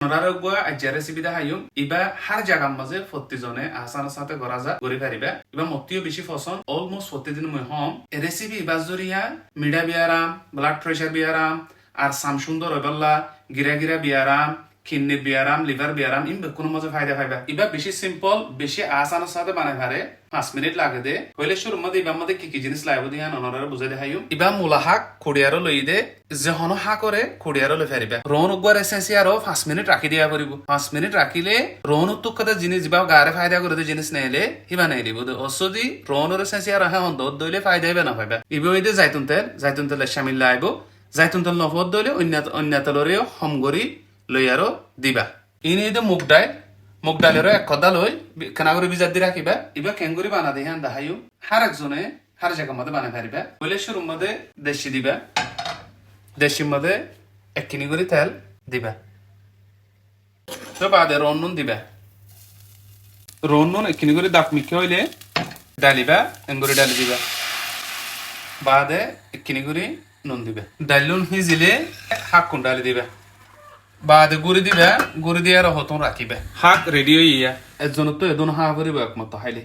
নরারগুয়া আজ্জা recipe দেখাইম ইবা হার জায়গার মাঝে প্রতিজনে আসানের সাথে করা যা করে পারিবা ইবা মতিও বেশি পছন্দ অলমোস্ট প্রতিদিন মই হম রেসিপি ইবা জরিয়া মিডা বিয়ারাম ব্লাড প্রেসার বিয়ারাম আর সাম সুন্দর হইবল্লা গিরা গিরা বিয়ারাম কিডনি বিয়ারাম লিভার বিয়ারাম ইম কোনো মাঝে ফায়দা পাইবা ইবা বেশি সিম্পল বেশি আসানের সাথে বানাই পারে 5 মিনিট লাগে দে হইলে শুরু মধ্যে ইবার মধ্যে কি কি জিনিস লাগবে দিয়া ননরারে বুঝাই দেখাইম ইবা মূলা শাক খড়িয়ারো লই দে যে হন শাক করে খড়িয়ারো লই ফারিবা রন উগবার এসেন্সি আরো 5 মিনিট রাখি দিয়া করিব 5 মিনিট রাখিলে রন উত্তক কথা জিনিস যিবা গারে ফায়দা করে দে জিনিস নাইলে হিবা নাই দিব অসদি রনর এসেন্সি আর হ্যাঁ হন্দ দইলে ফায়দা হবে না পাইবা ইবে হইদে জাইতুন তেল শামিল লাইব জাইতুন তেল নফদ দইলে অন্য তেলরেও সমগরি লই আরো দিবা ইনি দে মুগ ডালেরও এক কদা লই কেনা করে বিজার দি রাখিবা ইবা কেঙ্গুরি বানা দিয়ে দেখাইও হার একজনে হার জায়গার মধ্যে বানাই পারিবা বলে শুরুর মধ্যে দেশি দিবা দেশির মধ্যে 1 কিনি করে তেল দিবা তো বাদে রন্নুন দিবা রন্নুন 1 কিনি করে দাপ মিকে হইলে ডালিবা এঙ্গুরি ডালি দিবা বাদে 1 কিনি করে নুন দিবা ডাল নুন হিজিলে হাক কোন ডালি দিবা বাদে গুড়ি দিবা গুড়ি দিয়ে আর হতন রাখিবা হাক রেডি হইয়া এজনত তো এদন হা করিবা একমত হাইলে